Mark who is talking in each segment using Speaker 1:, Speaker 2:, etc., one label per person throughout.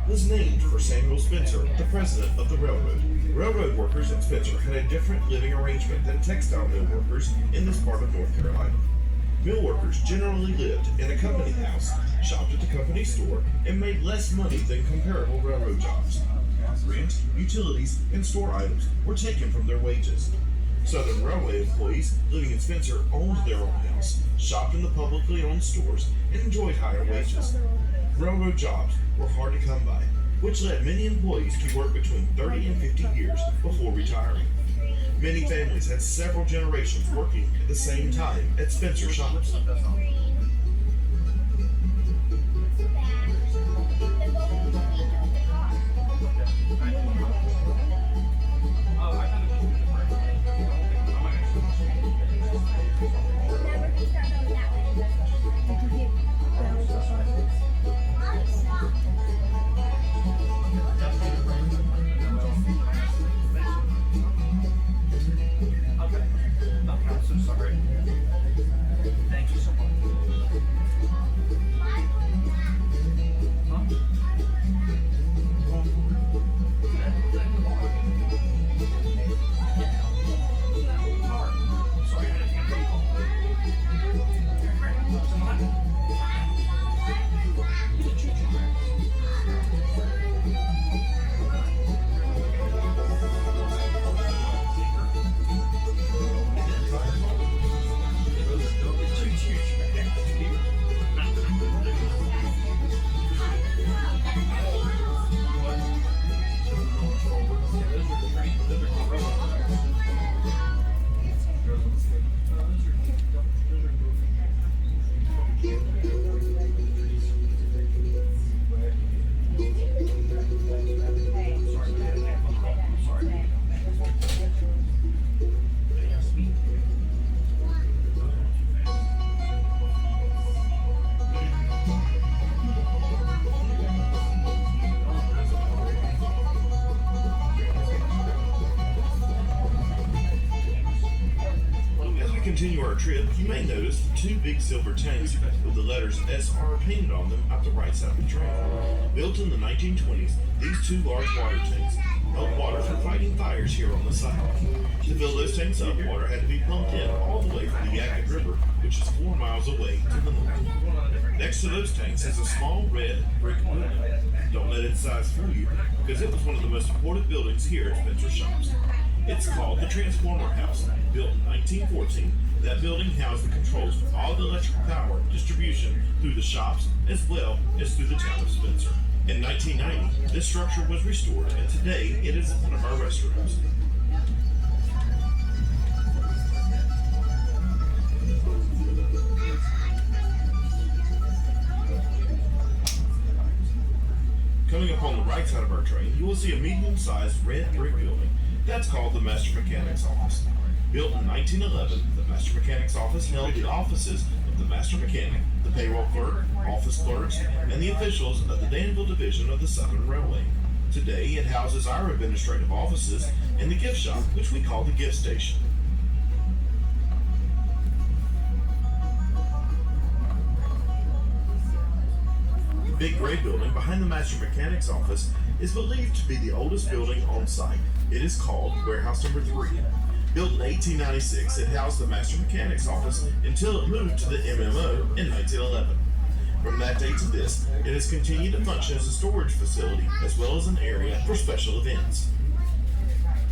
Speaker 1: was named for Samuel Spencer, the president of the railroad. Railroad workers at Spencer had a different living arrangement than textile mill workers in this part of North Carolina. Mill workers generally lived in a company house, shopped at the company store, and made less money than comparable railroad jobs. Rent, utilities, and store items were taken from their wages. Southern Railway employees living in Spencer owned their own house, shopped in the publicly owned stores, and enjoyed higher wages. Railroad jobs were hard to come by, which led many employees to work between 30 and 50 years before retiring. Many families had several generations working at the same time at Spencer shops. Continue our trip, you may notice two big silver tanks with the letters SR painted on them at the right side of the train. Built in the 1920s, these two large water tanks held water for fighting fires here on the site. To fill those tanks up, water had to be pumped in all the way from the Yakut River, which is 4 miles away to the north. Next to those tanks is a small red brick building. Don't let its size fool you, because it was one of the most important buildings here at Spencer Shops. It's called the Transformer House. Built in 1914, that building housed the controls for all the electrical power distribution through the shops as well as through the town of Spencer. In 1990, this structure was restored, and today it is one of our restrooms. Coming up on the right side of our train, you will see a medium-sized red brick building. That's called the Master Mechanic's Office. Built in 1911, the Master Mechanic's Office held the offices of the Master Mechanic, the payroll clerk, office clerks, and the officials of the Danville Division of the Southern Railway. Today, it houses our administrative offices and the gift shop, which we call the gift station. The big gray building behind the Master Mechanic's Office is believed to be the oldest building on site. It is called Warehouse Number 3. Built in 1896, it housed the Master Mechanic's Office until it moved to the MMO in 1911. From that date to this, it has continued to function as a storage facility as well as an area for special events.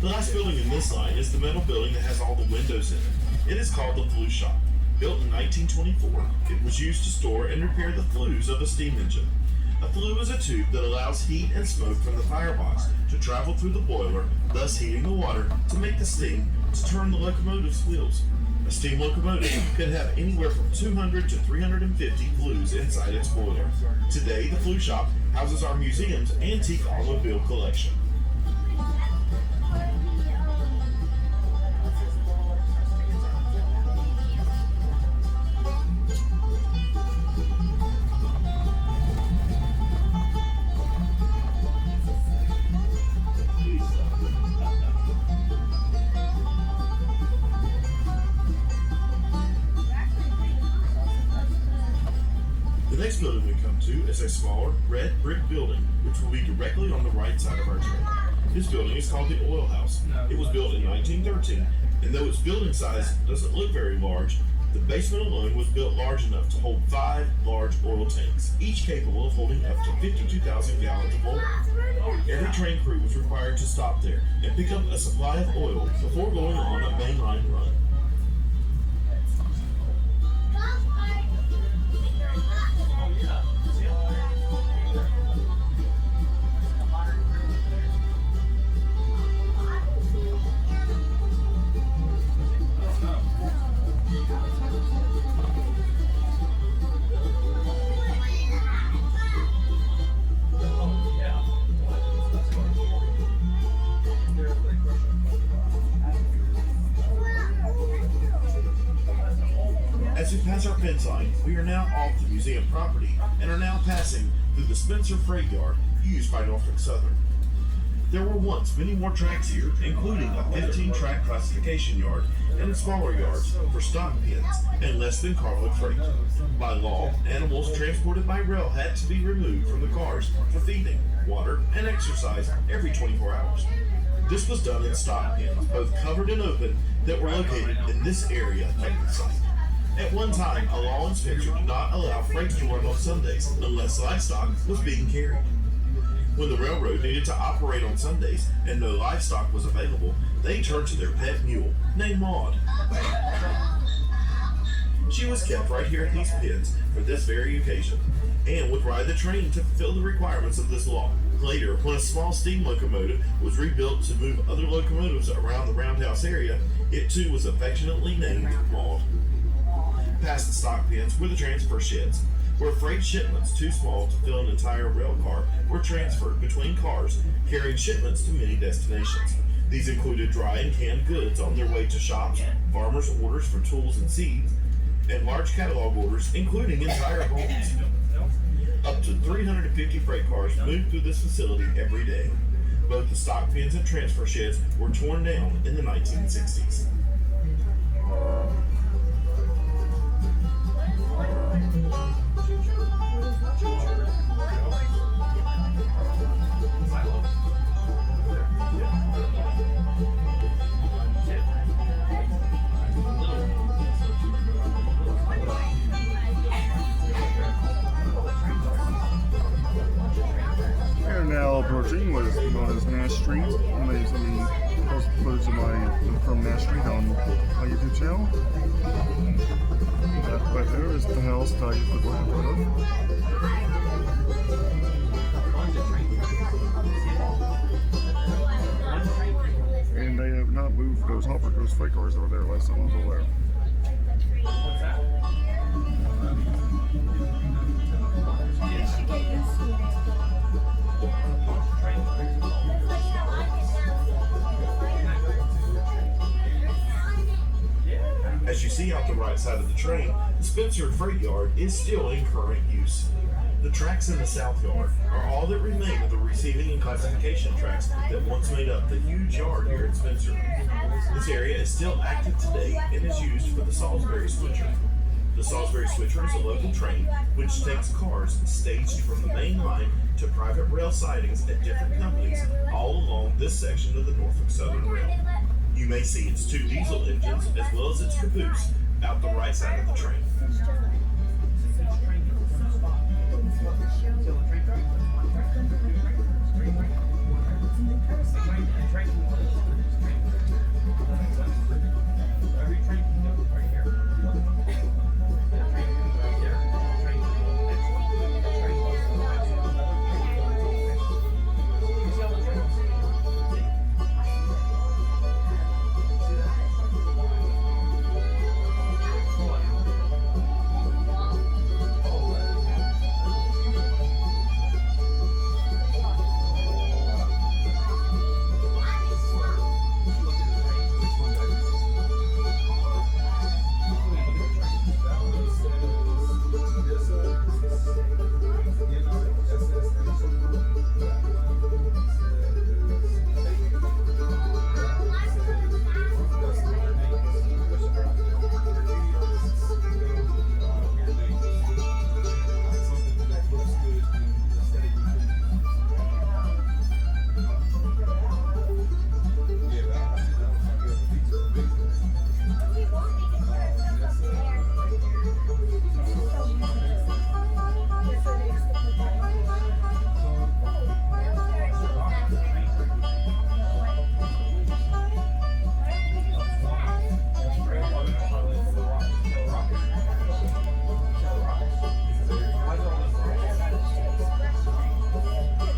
Speaker 1: The last building in this line is the metal building that has all the windows in it. It is called the Flue Shop. Built in 1924, it was used to store and repair the flues of a steam engine. A flue is a tube that allows heat and smoke from the firebox to travel through the boiler, thus heating the water to make the steam to turn the locomotive's wheels. A steam locomotive could have anywhere from 200 to 350 flues inside its boiler. Today, the Flue Shop houses our museum's antique automobile collection. The next building we come to is a smaller red brick building, which will be directly on the right side of our train. This building is called the Oil House. It was built in 1913, and though its building size doesn't look very large, the basement alone was built large enough to hold 5 large oil tanks, each capable of holding up to 52,000 gallons of oil. Every train crew was required to stop there and pick up a supply of oil before going on a mainline run. As we pass our fence line, we are now off the museum property and are now passing through the Spencer Freight Yard used by Norfolk Southern. There were once many more tracks here, including a 15-track classification yard and smaller yards for stock pens and less than carload freight. By law, animals transported by rail had to be removed from the cars for feeding, water, and exercise every 24 hours. This was done in stock pens, both covered and open, that were located in this area of the site. At one time, a law inspector did not allow freight to run on Sundays unless livestock was being carried. When the railroad needed to operate on Sundays and no livestock was available, they turned to their pet mule, named Maud. She was kept right here at these pens for this very occasion, and would ride the train to fulfill the requirements of this law. Later, when a small steam locomotive was rebuilt to move other locomotives around the roundhouse area, it too was affectionately named Maud. Past the stock pens were the transfer sheds, where freight shipments too small to fill an entire rail car were transferred between cars carrying shipments to many destinations. These included dry and canned goods on their way to shops, farmers' orders for tools and seeds, and large catalog orders, including entire homes. Up to 350 freight cars moved through this facility every day. Both the stock pens and transfer sheds were torn down in the 1960s.
Speaker 2: Now approaching what is known as Nash Street. I'm going to post footage of from Nash Street on my YouTube channel. That right there is the house that I used to work in front of. And they have not moved those freight cars over there last time I was over there.
Speaker 1: As you see out the right side of the train, the Spencer Freight Yard is still in current use. The tracks in the South Yard are all that remain of the receiving and classification tracks that once made up the huge yard here at Spencer. This area is still active today and is used for the Salisbury Switcher. The Salisbury Switcher is a local train which takes cars staged from the main line to private rail sidings at different companies all along this section of the Norfolk Southern Rail. You may see its 2 diesel engines as well as its caboose out the right side of the train.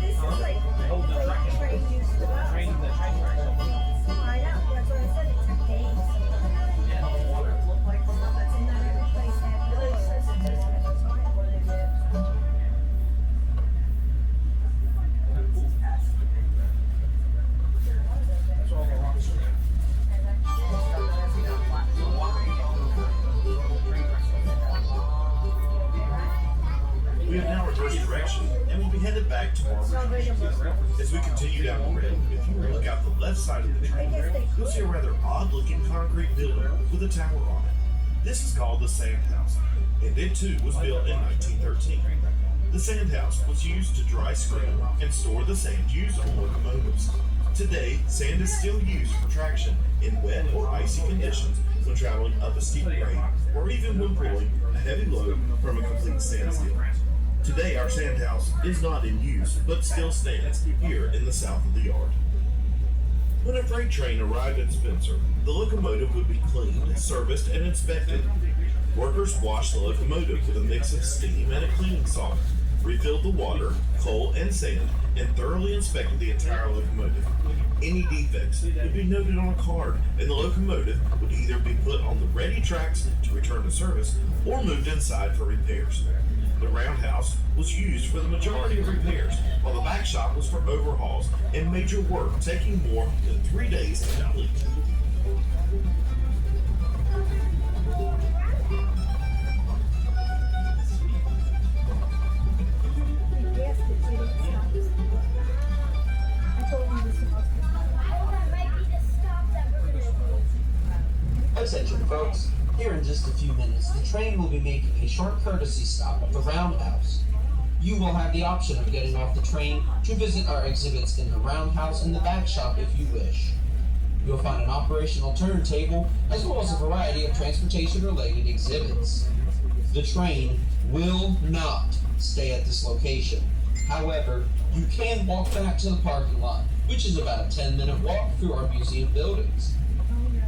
Speaker 3: this is like the way the train used to go. I know, that's what I said, it took days. And not every place had doors.
Speaker 1: We have now reversed direction and will be headed back to Barber Junction. As we continue down the road, if you look out the left side of the train, you'll see a rather odd-looking concrete building with a tower on it. This is called the Sand House, and it too was built in 1913. The sand house was used to dry screen and store the sand used on locomotives. Today, sand is still used for traction in wet or icy conditions when traveling up a steep grade, or even when pulling a heavy load from a complete standstill. Today, our sand house is not in use, but still stands here in the south of the yard. When a freight train arrived at Spencer, the locomotive would be cleaned, serviced, and inspected. Workers washed the locomotive with a mix of steam and a cleaning salt, refilled the water, coal, and sand, and thoroughly inspected the entire locomotive. Any defects would be noted on a card, and the locomotive would either be put on the ready tracks to return to service or moved inside for repairs. The roundhouse was used for the majority of repairs, while the back shop was for overhauls and major work taking more than 3 days to complete.
Speaker 4: Attention folks, here in just a few minutes, the train will be making a short courtesy stop at the Roundhouse. You will have the option of getting off the train to visit our exhibits in the Roundhouse and the back shop if you wish. You'll find an operational turntable as well as a variety of transportation-related exhibits. The train will not stay at this location. However, you can walk back to the parking lot, which is about a 10-minute walk through our museum buildings.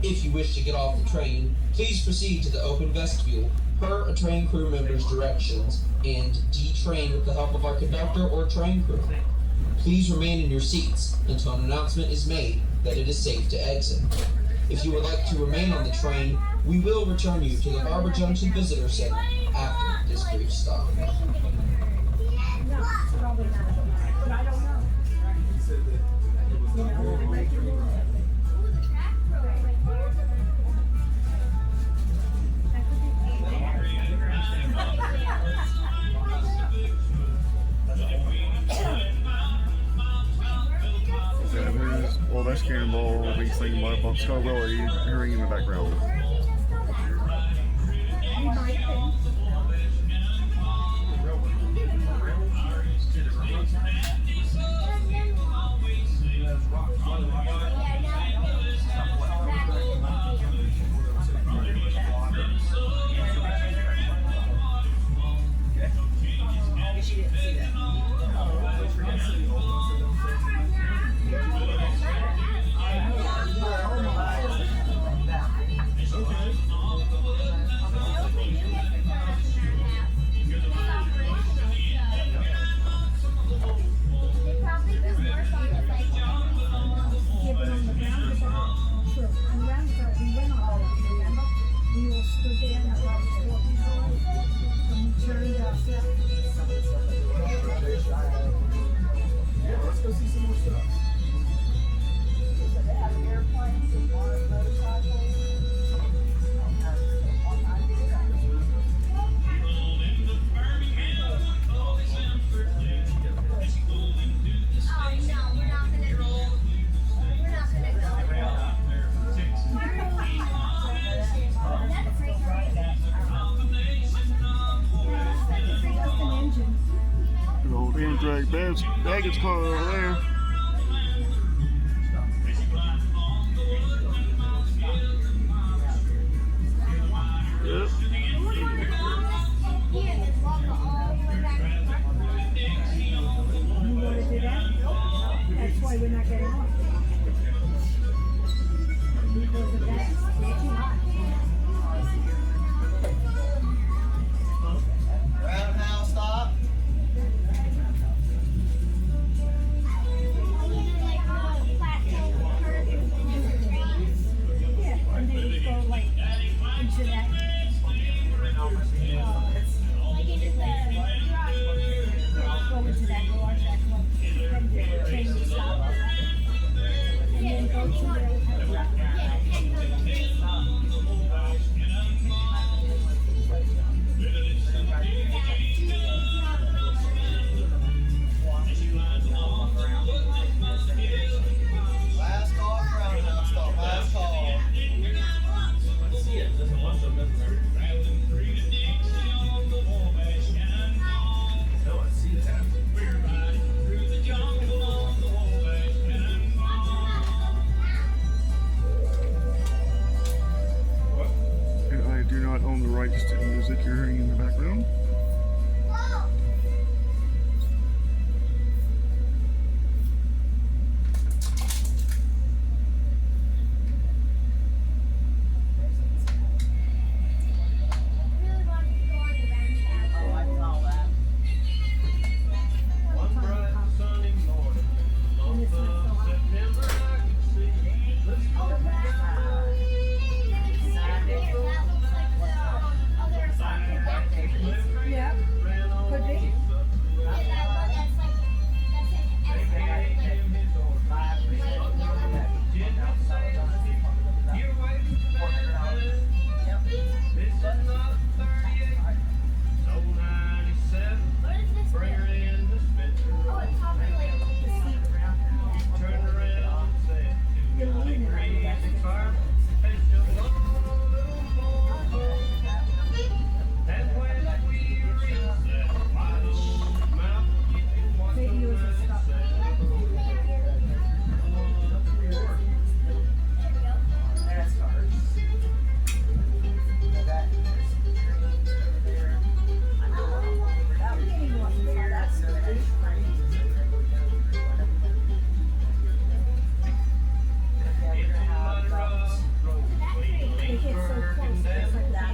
Speaker 4: If you wish to get off the train, please proceed to the open vestibule per a train crew member's directions and detrain with the help of our conductor or train crew. Please remain in your seats until an announcement is made that it is safe to exit. If you would like to remain on the train, we will return you to the Barber Junction Visitor Center after this brief stop.
Speaker 3: No, probably not. But I don't know. You know, I might do it.
Speaker 2: Well, that's Cannonball, being seen by Bob Scarwell, hearing in the background.
Speaker 3: You might think.
Speaker 2: Baggage car over there. Yep.
Speaker 3: You want to do that? That's why we're not getting off. Because of that, it's too hot.
Speaker 5: Roundhouse stop. Last call, Roundhouse Call. Last call.
Speaker 3: See it. There's a bunch of them there. No, I see that.
Speaker 2: And I do not own the rights to the music you're hearing in the background.
Speaker 6: Oh, I saw that.
Speaker 3: One bright sunny morning, month of September, I can see. Let's go
Speaker 7: Yeah, could be.
Speaker 3: You're waiting for that. This is not 38, no 97. Bring her in the Spencer Road. Turn around and say, do you like crazy fire? Hey, she'll want a little more. And when we reach that wide open mouth, you can watch
Speaker 7: Maybe it was a
Speaker 3: them
Speaker 7: stop.
Speaker 3: say,
Speaker 6: That's hard. That there. I know. That's yeah, we're gonna have about
Speaker 7: They get so close, it's like that.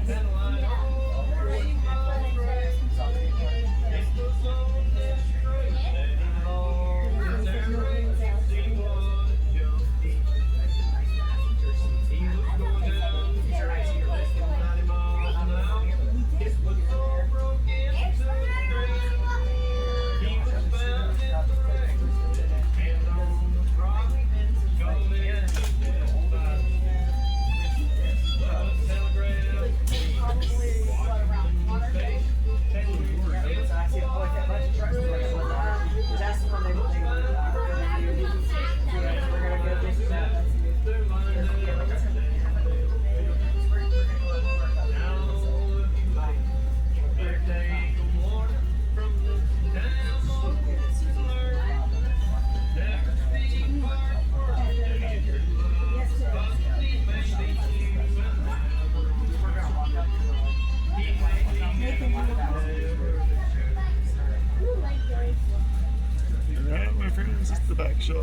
Speaker 2: Alright, my friends, it's the back shop.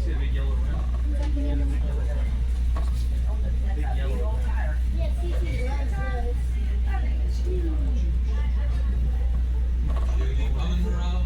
Speaker 3: See the big yellow round? Big yellow round.
Speaker 4: Coming around.